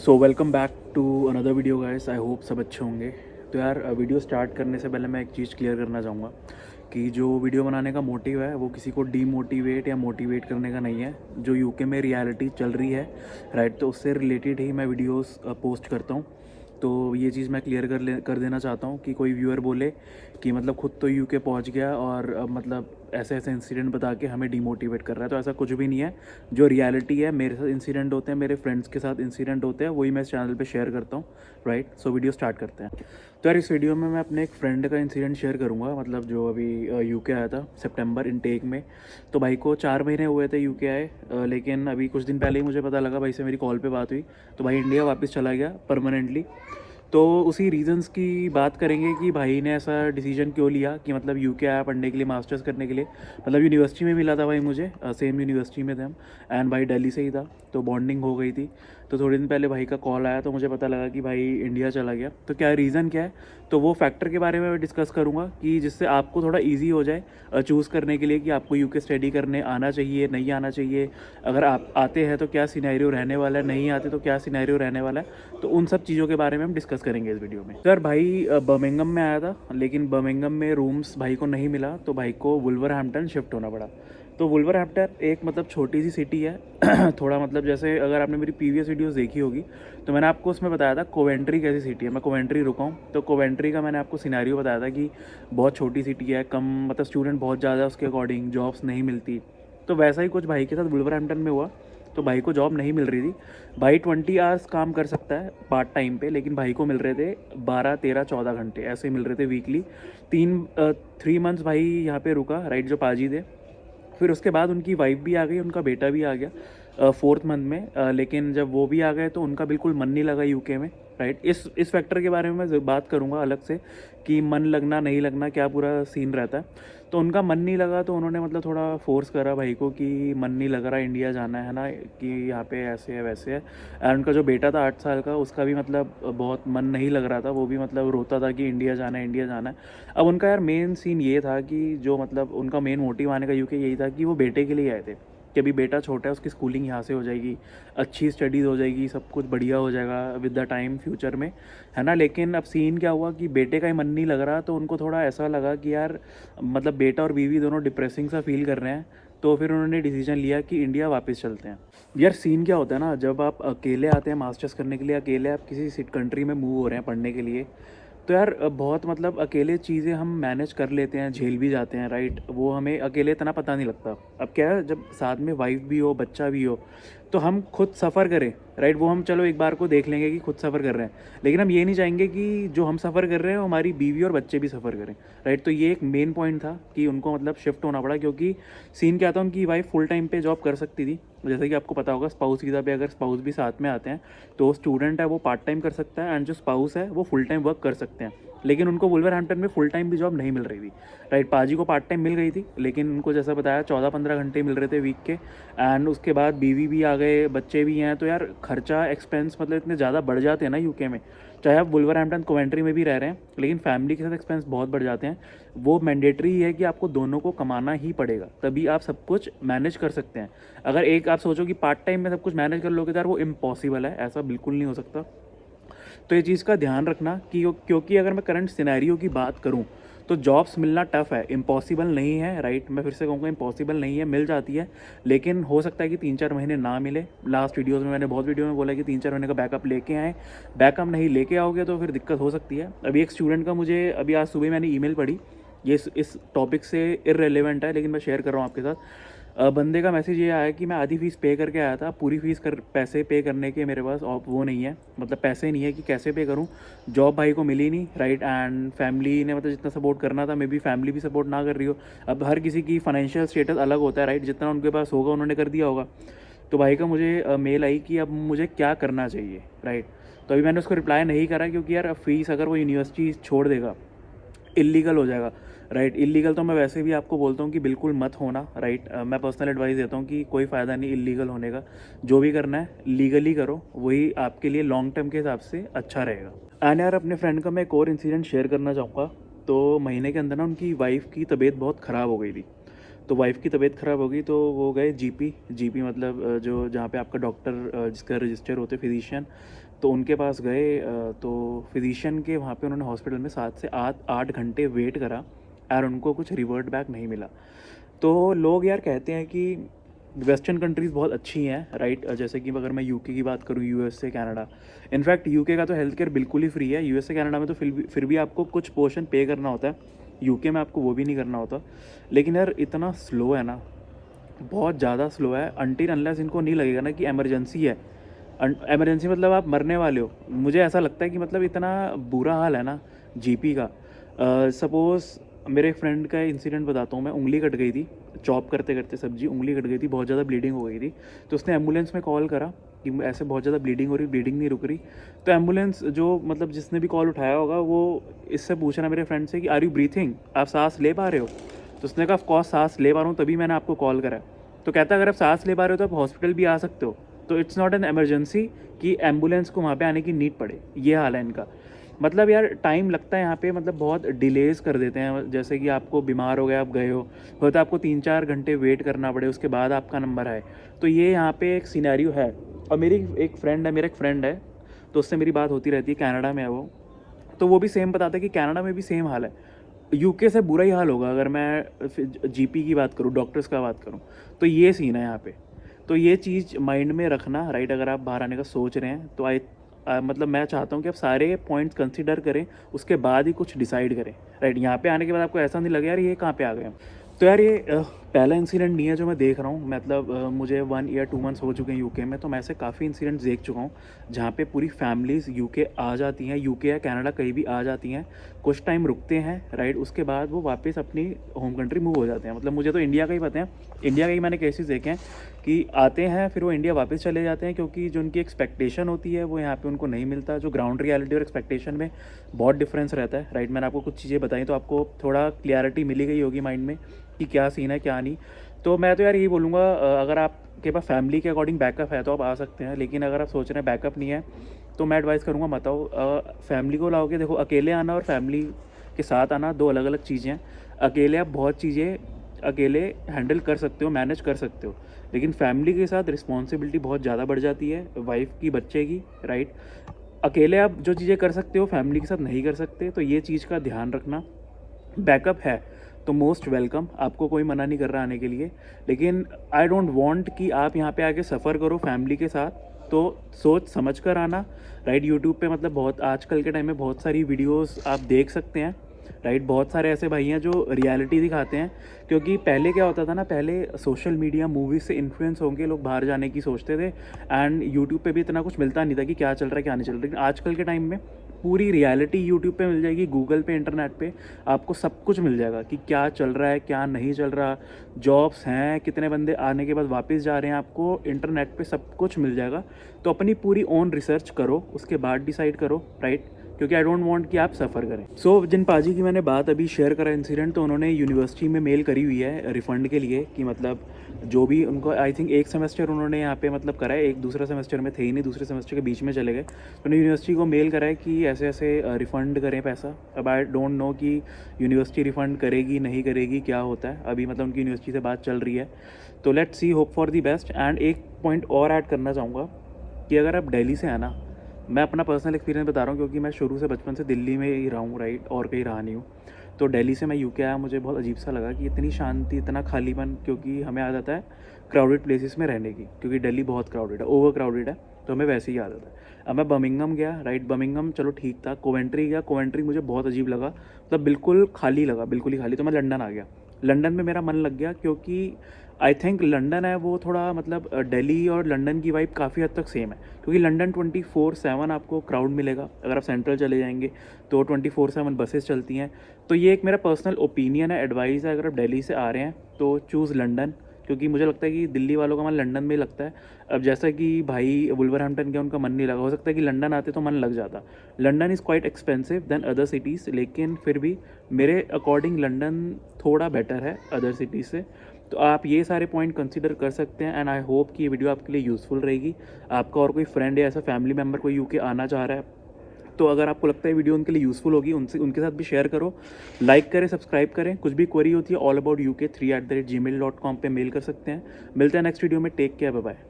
So welcome back to another video guys. I hope सब अच्छे होंगे। तो यार वीडियो स्टार्ट करने से पहले मैं एक चीज़ क्लियर करना चाहूँगा कि जो वीडियो बनाने का मोटिव है वो किसी को डीमोटिवेट या मोटिवेट करने का नहीं है। जो यूके में रियलिटी चल रही है राइट, तो उससे रिलेटेड ही मैं वीडियोस पोस्ट करता हूँ। तो ये चीज़ मैं क्लियर कर देना चाहता हूँ कि कोई व्यूअर बोले कि मतलब खुद तो यूके पहुँच गया और अब मतलब ऐसे ऐसे इंसिडेंट बता के हमें डिमोटिवेट कर रहा है, तो ऐसा कुछ भी नहीं है। जो रियलिटी है, मेरे साथ इंसिडेंट होते हैं, मेरे फ्रेंड्स के साथ इंसिडेंट होते हैं, वही मैं इस चैनल पे शेयर करता हूँ। राइट, सो वीडियो स्टार्ट करते हैं। तो यार इस वीडियो में मैं अपने एक फ्रेंड का इंसिडेंट शेयर करूँगा, मतलब जो अभी यूके आया था सितंबर इनटेक में। तो भाई को 4 महीने हुए थे यूके आए, लेकिन अभी कुछ दिन पहले ही मुझे पता लगा, भाई से मेरी कॉल पे बात हुई, तो भाई इंडिया वापस चला गया परमानेंटली। तो उसी रीजंस की बात करेंगे कि भाई ने ऐसा डिसीजन क्यों लिया कि मतलब यूके आया पढ़ने के लिए, मास्टर्स करने के लिए। मतलब यूनिवर्सिटी में मिला था भाई मुझे, सेम यूनिवर्सिटी में थे हम। एंड भाई दिल्ली से ही था, तो बॉन्डिंग हो गई थी। तो थोड़े दिन पहले भाई का कॉल आया तो मुझे पता लगा कि भाई इंडिया चला गया। तो क्या रीज़न क्या है, तो वो फैक्टर के बारे में मैं डिस्कस करूँगा कि जिससे आपको थोड़ा ईजी हो जाए चूज़ करने के लिए कि आपको यूके स्टडी करने आना चाहिए नहीं आना चाहिए। अगर आप आते हैं तो क्या सिनेरियो रहने वाला है, नहीं आते तो क्या सिनेरियो रहने वाला है। तो उन सब चीज़ों के बारे में हम डिस्कस करेंगे इस वीडियो में। सर भाई बर्मिंघम में आया था, लेकिन बर्मिंघम में रूम्स भाई को नहीं मिला, तो भाई को वुल्वरहैम्पटन शिफ्ट होना पड़ा। तो वुल्वरहैम्पटन एक मतलब छोटी सी सिटी है थोड़ा मतलब जैसे अगर आपने मेरी प्रीवियस वीडियोस देखी होगी तो मैंने आपको उसमें बताया था कोवेंट्री कैसी सिटी है। मैं कोवेंट्री रुका हूँ, तो कोवेंट्री का मैंने आपको सिनेरियो बताया था कि बहुत छोटी सिटी है, कम मतलब स्टूडेंट बहुत ज़्यादा, उसके अकॉर्डिंग जॉब्स नहीं मिलती। तो वैसा ही कुछ भाई के साथ वुल्वरहैम्पटन में हुआ। तो भाई को जॉब नहीं मिल रही थी। भाई 20 आवर्स काम कर सकता है पार्ट टाइम पे, लेकिन भाई को मिल रहे थे 12 13 14 घंटे ऐसे मिल रहे थे वीकली। 3 मंथ्स भाई यहाँ पे रुका, राइट, जो पाजी थे। फिर उसके बाद उनकी वाइफ भी आ गई, उनका बेटा भी आ गया 4th मंथ में। लेकिन जब वो भी आ गए तो उनका बिल्कुल मन नहीं लगा यूके में। राइट, इस फैक्टर के बारे में मैं बात करूँगा अलग से कि मन लगना नहीं लगना क्या पूरा सीन रहता है। तो उनका मन नहीं लगा तो उन्होंने मतलब थोड़ा फोर्स करा भाई को कि मन नहीं लग रहा, इंडिया जाना है ना, कि यहाँ पे ऐसे है वैसे है। एंड उनका जो बेटा था 8 साल का, उसका भी मतलब बहुत मन नहीं लग रहा था, वो भी मतलब रोता था कि इंडिया जाना है इंडिया जाना है। अब उनका यार मेन सीन ये था कि जो मतलब उनका मेन मोटिव आने का यूके यही था कि वो बेटे के लिए आए थे कि अभी बेटा छोटा है, उसकी स्कूलिंग यहाँ से हो जाएगी, अच्छी स्टडीज़ हो जाएगी, सब कुछ बढ़िया हो जाएगा विद द टाइम फ्यूचर में, है ना। लेकिन अब सीन क्या हुआ कि बेटे का ही मन नहीं लग रहा, तो उनको थोड़ा ऐसा लगा कि यार मतलब बेटा और बीवी दोनों डिप्रेसिंग सा फील कर रहे हैं। तो फिर उन्होंने डिसीजन लिया कि इंडिया वापस चलते हैं। यार सीन क्या होता है ना, जब आप अकेले आते हैं मास्टर्स करने के लिए, अकेले आप किसी कंट्री में मूव हो रहे हैं पढ़ने के लिए, तो यार बहुत मतलब अकेले चीज़ें हम मैनेज कर लेते हैं, झेल भी जाते हैं, राइट। वो हमें अकेले इतना पता नहीं लगता। अब क्या है, जब साथ में वाइफ भी हो बच्चा भी हो तो हम खुद सफ़र करें, राइट। वो हम चलो एक बार को देख लेंगे कि खुद सफ़र कर रहे हैं, लेकिन हम ये नहीं चाहेंगे कि जो हम सफ़र कर रहे हैं वो हमारी बीवी और बच्चे भी सफ़र करें, राइट। तो ये एक मेन पॉइंट था कि उनको मतलब शिफ्ट होना पड़ा, क्योंकि सीन क्या था, उनकी वाइफ फुल टाइम पे जॉब कर सकती थी। जैसे कि आपको पता होगा स्पाउस वीज़ा पे अगर स्पाउस भी साथ में आते हैं तो स्टूडेंट है वो पार्ट टाइम कर सकता है, एंड जो स्पाउस है वो फुल टाइम वर्क कर सकते हैं। लेकिन उनको वुल्वरहैम्पटन में फुल टाइम भी जॉब नहीं मिल रही थी, राइट। पाजी को पार्ट टाइम मिल गई थी, लेकिन उनको जैसा बताया 14 15 घंटे मिल रहे थे वीक के। एंड उसके बाद बीवी भी आ गए, बच्चे भी हैं, तो यार खर्चा एक्सपेंस मतलब इतने ज़्यादा बढ़ जाते हैं ना यूके में। चाहे आप वुल्वरहैम्पटन कोवेंट्री में भी रह रहे हैं, लेकिन फैमिली के साथ एक्सपेंस बहुत बढ़ जाते हैं। वो मैंडेटरी है कि आपको दोनों को कमाना ही पड़ेगा, तभी आप सब कुछ मैनेज कर सकते हैं। अगर एक आप सोचो कि पार्ट टाइम में सब कुछ मैनेज कर लोगे तो यार वो इम्पॉसिबल है, ऐसा बिल्कुल नहीं हो सकता। तो ये चीज़ का ध्यान रखना कि क्योंकि अगर मैं करंट सिनेरियो की बात करूँ तो जॉब्स मिलना टफ़ है, इम्पॉसिबल नहीं है, राइट। मैं फिर से कहूँगा इम्पॉसिबल नहीं है, मिल जाती है, लेकिन हो सकता है कि 3 4 महीने ना मिले। लास्ट वीडियोज़ में मैंने बहुत वीडियो में बोला कि 3 4 महीने का बैकअप लेके आएँ। बैकअप नहीं लेके आओगे तो फिर दिक्कत हो सकती है। अभी एक स्टूडेंट का मुझे अभी आज सुबह मैंने ईमेल पढ़ी, ये इस टॉपिक से इररेलेवेंट है लेकिन मैं शेयर कर रहा हूँ आपके साथ। बंदे का मैसेज ये आया कि मैं आधी फ़ीस पे करके आया था, पूरी फ़ीस पैसे पे करने के मेरे पास और वो नहीं है, मतलब पैसे नहीं है कि कैसे पे करूं। जॉब भाई को मिली नहीं, राइट। एंड फैमिली ने मतलब जितना सपोर्ट करना था, मे बी फैमिली भी सपोर्ट ना कर रही हो। अब हर किसी की फाइनेंशियल स्टेटस अलग होता है, राइट। जितना उनके पास होगा उन्होंने कर दिया होगा। तो भाई का मुझे मेल आई कि अब मुझे क्या करना चाहिए, राइट। तो अभी मैंने उसको रिप्लाई नहीं करा, क्योंकि यार फ़ीस अगर वो यूनिवर्सिटी छोड़ देगा इलीगल हो जाएगा, राइट। इलीगल तो मैं वैसे भी आपको बोलता हूँ कि बिल्कुल मत होना, राइट। मैं पर्सनल एडवाइस देता हूँ कि कोई फ़ायदा नहीं इलीगल होने का। जो भी करना है लीगली करो, वही आपके लिए लॉन्ग टर्म के हिसाब से अच्छा रहेगा। एंड यार अपने फ्रेंड का मैं एक और इंसिडेंट शेयर करना चाहूँगा। तो महीने के अंदर ना उनकी वाइफ की तबीयत बहुत ख़राब हो गई थी। तो वाइफ़ की तबीयत ख़राब हो गई तो वो गए जीपी मतलब जो जहाँ पे आपका डॉक्टर जिसका रजिस्टर होते फिजिशियन, तो उनके पास गए। तो फिजिशियन के वहाँ पे उन्होंने हॉस्पिटल में 7 से 8 घंटे वेट करा और उनको कुछ रिवर्ट बैक नहीं मिला। तो लोग यार कहते हैं कि वेस्टर्न कंट्रीज़ बहुत अच्छी हैं, राइट? जैसे कि अगर मैं यूके की बात करूँ, यूएसए, कनाडा। इनफैक्ट यूके का तो हेल्थ केयर बिल्कुल ही फ्री है। यूएसए कनाडा में तो फिर भी आपको कुछ पोर्शन पे करना होता है। यूके में आपको वो भी नहीं करना होता। लेकिन यार इतना स्लो है ना, बहुत ज़्यादा स्लो है। अनटिल अनलेस इनको नहीं लगेगा ना कि इमरजेंसी है, इमरजेंसी मतलब आप मरने वाले हो, मुझे ऐसा लगता है कि मतलब इतना बुरा हाल है ना जीपी का। सपोज़ मेरे एक फ्रेंड का इंसिडेंट बताता हूँ मैं। उंगली कट गई थी चॉप करते करते, सब्जी, उंगली कट गई थी, बहुत ज़्यादा ब्लीडिंग हो गई थी। तो उसने एम्बुलेंस में कॉल करा कि ऐसे बहुत ज़्यादा ब्लीडिंग हो रही, ब्लीडिंग नहीं रुक रही। तो एम्बुलेंस जो मतलब जिसने भी कॉल उठाया होगा वो इससे पूछ रहा मेरे फ्रेंड से कि आर यू ब्रीथिंग, आप सांस ले पा रहे हो? तो उसने कहा ऑफ कोर्स सांस ले पा रहा हूँ, तभी मैंने आपको कॉल करा। तो कहता है अगर आप सांस ले पा रहे हो तो आप हॉस्पिटल भी आ सकते हो। तो इट्स नॉट एन इमरजेंसी कि एम्बुलेंस को वहाँ पे आने की नीड पड़े। ये हाल है इनका। मतलब यार टाइम लगता है यहाँ पे, मतलब बहुत डिलेज़ कर देते हैं। जैसे कि आपको बीमार हो गए, आप गए हो तो आपको 3-4 घंटे वेट करना पड़े, उसके बाद आपका नंबर आए। तो ये यहाँ पे एक सिनेरियो है। और मेरा एक फ्रेंड है, तो उससे मेरी बात होती रहती है, कनाडा में है वो। तो वो भी सेम बताता है कि कनाडा में भी सेम हाल है। यूके से बुरा ही हाल होगा अगर मैं जीपी की बात करूँ, डॉक्टर्स का बात करूँ। तो ये सीन है यहाँ पे। तो ये चीज़ माइंड में रखना, राइट? अगर आप बाहर आने का सोच रहे हैं तो मतलब मैं चाहता हूँ कि आप सारे पॉइंट्स कंसिडर करें, उसके बाद ही कुछ डिसाइड करें, राइट? यहाँ पे आने के बाद आपको ऐसा नहीं लगे यार ये कहाँ पे आ गए हम। तो यार ये पहला इंसिडेंट नहीं है जो मैं देख रहा हूँ। मतलब मुझे 1 या 2 मंथ्स हो चुके हैं यूके में, तो मैं ऐसे काफ़ी इंसिडेंट्स देख चुका हूँ जहाँ पे पूरी फैमिलीज़ यूके आ जाती हैं, यूके या कनाडा कहीं भी आ जाती हैं, कुछ टाइम रुकते हैं, राइट? उसके बाद वो वापस अपनी होम कंट्री मूव हो जाते हैं। मतलब मुझे तो इंडिया का ही पता है, इंडिया के ही मैंने केसेस देखे हैं कि आते हैं फिर वो इंडिया वापस चले जाते हैं, क्योंकि जो उनकी एक्सपेक्टेशन होती है वो यहाँ पे उनको नहीं मिलता। जो ग्राउंड रियलिटी और एक्सपेक्टेशन में बहुत डिफरेंस रहता है, राइट? मैंने आपको कुछ चीज़ें बताई तो आपको थोड़ा क्लियरिटी मिली गई होगी माइंड में कि क्या सीन है क्या नहीं। तो मैं तो यार यही बोलूँगा, अगर आपके पास फैमिली के अकॉर्डिंग बैकअप है तो आप आ सकते हैं। लेकिन अगर आप सोच रहे हैं बैकअप नहीं है तो मैं एडवाइस करूँगा मत आओ। फैमिली को लाओगे, देखो अकेले आना और फैमिली के साथ आना दो अलग अलग चीज़ें हैं। अकेले आप बहुत चीज़ें अकेले हैंडल कर सकते हो, मैनेज कर सकते हो, लेकिन फैमिली के साथ रिस्पॉन्सिबिलिटी बहुत ज़्यादा बढ़ जाती है, वाइफ की, बच्चे की, राइट? अकेले आप जो चीज़ें कर सकते हो फैमिली के साथ नहीं कर सकते, तो ये चीज़ का ध्यान रखना। बैकअप है तो मोस्ट वेलकम, आपको कोई मना नहीं कर रहा आने के लिए। लेकिन आई डोंट वांट कि आप यहाँ पे आके सफ़र करो फैमिली के साथ। तो सोच समझ कर आना, राइट? यूट्यूब पे मतलब बहुत आजकल के टाइम में बहुत सारी वीडियोस आप देख सकते हैं, राइट? बहुत सारे ऐसे भाई हैं जो रियलिटी दिखाते हैं। क्योंकि पहले क्या होता था ना, पहले सोशल मीडिया मूवीज़ से इन्फ्लुएंस होंगे लोग बाहर जाने की सोचते थे, एंड यूट्यूब पे भी इतना कुछ मिलता नहीं था कि क्या चल रहा है क्या नहीं चल रहा। लेकिन आजकल के टाइम में पूरी रियलिटी यूट्यूब पे मिल जाएगी, गूगल पे, इंटरनेट पे आपको सब कुछ मिल जाएगा कि क्या चल रहा है क्या नहीं चल रहा, जॉब्स हैं, कितने बंदे आने के बाद वापस जा रहे हैं, आपको इंटरनेट पे सब कुछ मिल जाएगा। तो अपनी पूरी ओन रिसर्च करो, उसके बाद डिसाइड करो, राइट? क्योंकि आई डोंट वांट कि आप सफ़र करें। सो जिन पाजी की मैंने बात अभी शेयर करा इंसिडेंट, तो उन्होंने यूनिवर्सिटी में मेल करी हुई है रिफ़ंड के लिए कि मतलब जो भी उनको, आई थिंक एक सेमेस्टर उन्होंने यहाँ पे मतलब करा है, एक दूसरा सेमेस्टर में थे ही नहीं, दूसरे सेमेस्टर के बीच में चले गए। तो उन्होंने यूनिवर्सिटी को मेल करा है कि ऐसे ऐसे रिफ़ंड करें पैसा। अब आई डोंट नो कि यूनिवर्सिटी रिफ़ंड करेगी नहीं करेगी, क्या होता है अभी, मतलब उनकी यूनिवर्सिटी से बात चल रही है। तो let's see, hope for the best. And एक पॉइंट और ऐड करना चाहूँगा कि अगर आप दिल्ली से आना, मैं अपना पर्सनल एक्सपीरियंस बता रहा हूँ क्योंकि मैं शुरू से बचपन से दिल्ली में ही रहा हूँ, राइट? और कहीं रहा नहीं हूँ। तो दिल्ली से मैं यूके आया, मुझे बहुत अजीब सा लगा कि इतनी शांति, इतना खालीपन, क्योंकि हमें आदत है क्राउडेड प्लेसेस में रहने की, क्योंकि दिल्ली बहुत क्राउडेड है, ओवर क्राउडेड है, तो हमें वैसे ही आदत है। अब मैं बर्मिंघम गया, राइट? बर्मिंघम चलो ठीक था। कोवेंट्री गया, कोवेंट्री मुझे बहुत अजीब लगा, मतलब बिल्कुल खाली लगा, बिल्कुल ही खाली। तो मैं लंदन आ गया। लंदन में मेरा मन लग गया क्योंकि आई थिंक लंदन है वो थोड़ा मतलब दिल्ली और लंदन की वाइब काफ़ी हद तक सेम है, क्योंकि लंदन 24/7 आपको क्राउड मिलेगा। अगर आप सेंट्रल चले जाएंगे तो 24/7 बसेस चलती हैं। तो ये एक मेरा पर्सनल ओपिनियन है, एडवाइस है, अगर आप दिल्ली से आ रहे हैं तो चूज़ लंदन, क्योंकि मुझे लगता है कि दिल्ली वालों का मन लंदन में ही लगता है। अब जैसा कि भाई वुल्वरहैम्पटन गया, उनका मन नहीं लगा, हो सकता है कि लंदन आते तो मन लग जाता। London is quite expensive than other cities, लेकिन फिर भी मेरे अकॉर्डिंग लंदन थोड़ा बेटर है अदर सिटीज़ से। तो आप ये सारे पॉइंट कंसीडर कर सकते हैं। एंड आई होप कि ये वीडियो आपके लिए यूज़फुल रहेगी। आपका और कोई फ्रेंड या ऐसा फैमिली मेम्बर कोई यूके आना चाह रहा है तो अगर आपको लगता है वीडियो उनके लिए यूज़फुल होगी, उनके साथ भी शेयर करो, लाइक करें, सब्सक्राइब करें। कुछ भी क्वेरी होती है allaboutuk3@gmail.com पे मेल कर सकते हैं। मिलते हैं नेक्स्ट वीडियो में। Take care, bye bye.